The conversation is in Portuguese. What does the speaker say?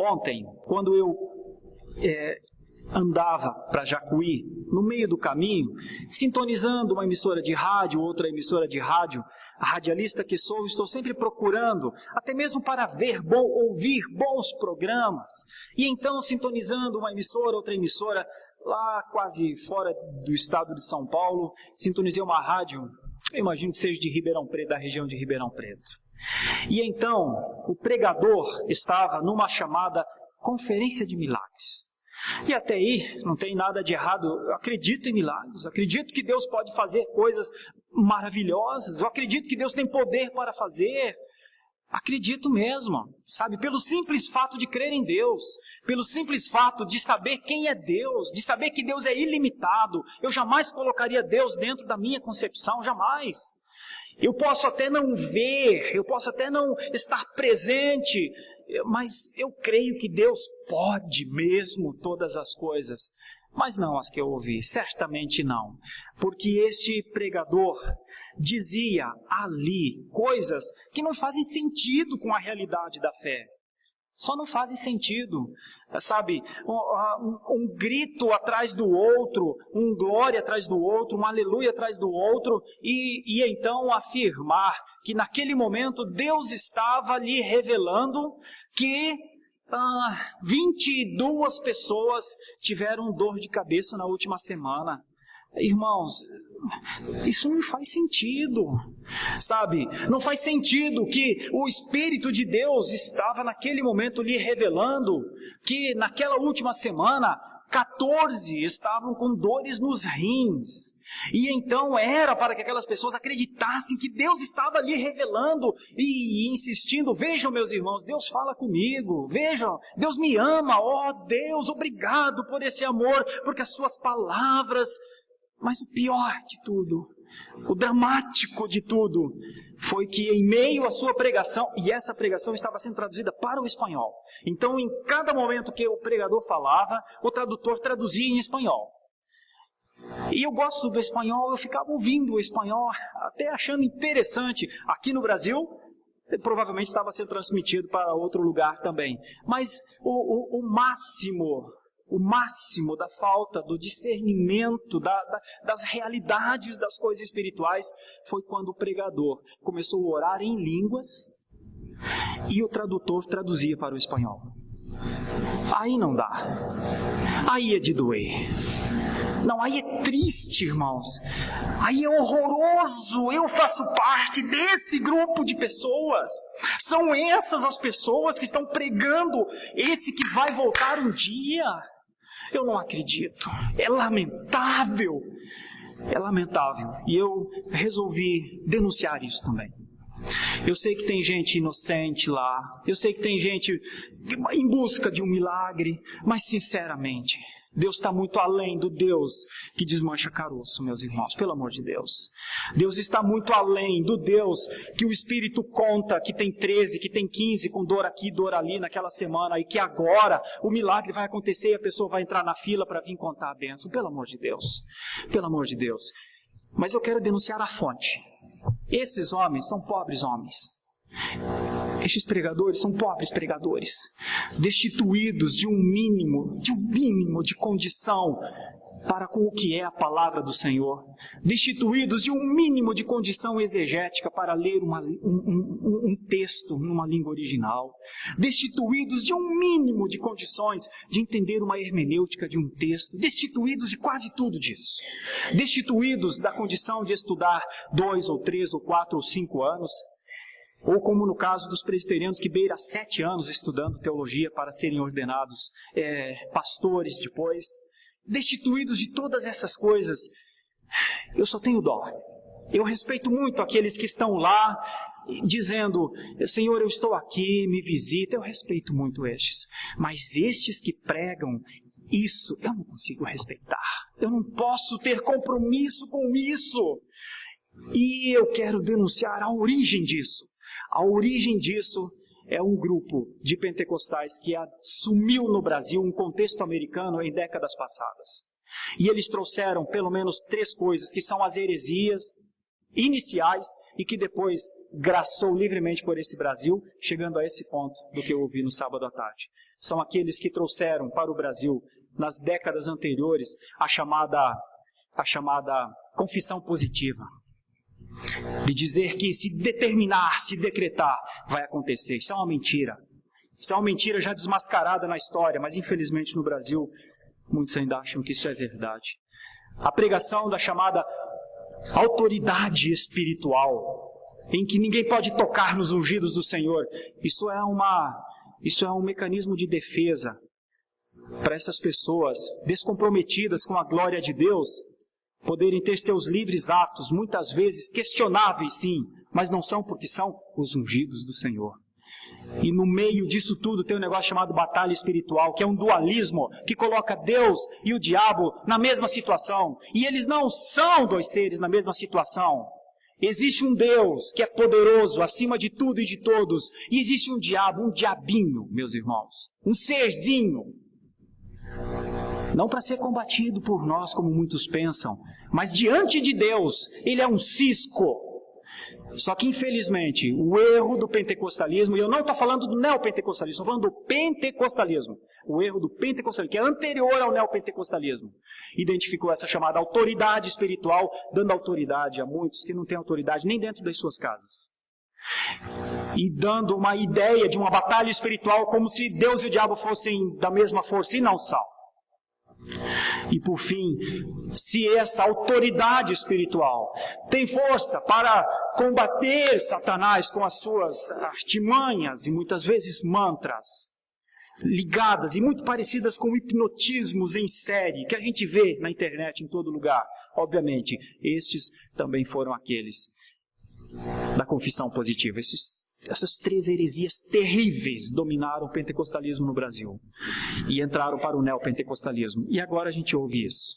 Ontem, quando eu andava para Jacuí, no meio do caminho, sintonizando uma emissora de rádio, outra emissora de rádio, a radialista que sou, estou sempre procurando, até mesmo para ouvir bons programas. E então, sintonizando uma emissora, outra emissora, lá quase fora do estado de São Paulo, sintonizei uma rádio, eu imagino que seja de Ribeirão Preto, da região de Ribeirão Preto. E então, o pregador estava numa chamada Conferência de Milagres. E até aí, não tem nada de errado, eu acredito em milagres, eu acredito que Deus pode fazer coisas maravilhosas, eu acredito que Deus tem poder para fazer, acredito mesmo, sabe, pelo simples fato de crer em Deus, pelo simples fato de saber quem é Deus, de saber que Deus é ilimitado, eu jamais colocaria Deus dentro da minha concepção, jamais. Eu posso até não ver, eu posso até não estar presente, mas eu creio que Deus pode mesmo todas as coisas. Mas não as que eu ouvi, certamente não. Porque este pregador dizia ali coisas que não fazem sentido com a realidade da fé. Só não fazem sentido, sabe, um grito atrás do outro, um glória atrás do outro, um aleluia atrás do outro, e então afirmar que naquele momento Deus estava lhe revelando que 22 pessoas tiveram dor de cabeça na última semana. Irmãos, isso não faz sentido, sabe? Não faz sentido que o Espírito de Deus estava naquele momento lhe revelando que naquela última semana 14 estavam com dores nos rins. E então era para que aquelas pessoas acreditassem que Deus estava ali revelando e insistindo. Vejam, meus irmãos, Deus fala comigo, vejam, Deus me ama, Deus, obrigado por esse amor, porque as suas palavras... Mas o pior de tudo, o dramático de tudo, foi que em meio à sua pregação, e essa pregação estava sendo traduzida para o espanhol. Então, em cada momento que o pregador falava, o tradutor traduzia em espanhol. E eu gosto do espanhol, eu ficava ouvindo o espanhol, até achando interessante. Aqui no Brasil, provavelmente estava sendo transmitido para outro lugar também. Mas o máximo da falta do discernimento das realidades das coisas espirituais foi quando o pregador começou a orar em línguas e o tradutor traduzia para o espanhol. Aí não dá. Aí é de doer. Não, aí é triste, irmãos. Aí é horroroso. Eu faço parte desse grupo de pessoas. São essas as pessoas que estão pregando esse que vai voltar um dia. Eu não acredito. É lamentável. É lamentável. E eu resolvi denunciar isso também. Eu sei que tem gente inocente lá. Eu sei que tem gente em busca de um milagre. Mas sinceramente, Deus está muito além do Deus que desmancha caroço, meus irmãos, pelo amor de Deus. Deus está muito além do Deus que o Espírito conta que tem 13, que tem 15, com dor aqui, dor ali naquela semana, e que agora o milagre vai acontecer e a pessoa vai entrar na fila para vir contar a bênção. Pelo amor de Deus, pelo amor de Deus. Mas eu quero denunciar a fonte. Esses homens são pobres homens. Estes pregadores são pobres pregadores, destituídos de um mínimo de condição para com o que é a palavra do Senhor, destituídos de um mínimo de condição exegética para ler um texto numa língua original, destituídos de um mínimo de condições de entender uma hermenêutica de um texto, destituídos de quase tudo disso, destituídos da condição de estudar 2 ou 3 ou 4 ou 5 anos, ou como no caso dos presbiterianos que beira 7 anos estudando teologia para serem ordenados pastores depois, destituídos de todas essas coisas. Eu só tenho dó. Eu respeito muito aqueles que estão lá dizendo, Senhor, eu estou aqui, me visita. Eu respeito muito estes. Mas estes que pregam isso, eu não consigo respeitar. Eu não posso ter compromisso com isso. E eu quero denunciar a origem disso. A origem disso é um grupo de pentecostais que assumiu no Brasil um contexto americano em décadas passadas. E eles trouxeram pelo menos 3 coisas, que são as heresias iniciais e que depois graçou livremente por esse Brasil, chegando a esse ponto do que eu ouvi no sábado à tarde. São aqueles que trouxeram para o Brasil, nas décadas anteriores, a chamada confissão positiva. De dizer que se determinar, se decretar, vai acontecer. Isso é uma mentira. Isso é uma mentira já desmascarada na história, mas infelizmente no Brasil, muitos ainda acham que isso é verdade. A pregação da chamada autoridade espiritual, em que ninguém pode tocar nos ungidos do Senhor, isso é um mecanismo de defesa para essas pessoas descomprometidas com a glória de Deus, poderem ter seus livres atos, muitas vezes questionáveis sim, mas não são porque são os ungidos do Senhor. E no meio disso tudo tem um negócio chamado batalha espiritual, que é um dualismo que coloca Deus e o diabo na mesma situação. E eles não são dois seres na mesma situação. Existe um Deus que é poderoso acima de tudo e de todos. E existe um diabo, um diabinho, meus irmãos. Um serzinho. Não para ser combatido por nós, como muitos pensam, mas diante de Deus, ele é um cisco. Só que, infelizmente, o erro do pentecostalismo, e eu não estou falando do neopentecostalismo, estou falando do pentecostalismo. O erro do pentecostalismo, que é anterior ao neopentecostalismo, identificou essa chamada autoridade espiritual, dando autoridade a muitos que não têm autoridade nem dentro das suas casas. E dando uma ideia de uma batalha espiritual como se Deus e o diabo fossem da mesma força, e não são. E por fim, se essa autoridade espiritual tem força para combater Satanás com as suas artimanhas e muitas vezes mantras ligadas e muito parecidas com hipnotismos em série que a gente vê na internet em todo lugar, obviamente, estes também foram aqueles da confissão positiva. Essas três heresias terríveis dominaram o pentecostalismo no Brasil e entraram para o neopentecostalismo. E agora a gente ouve isso.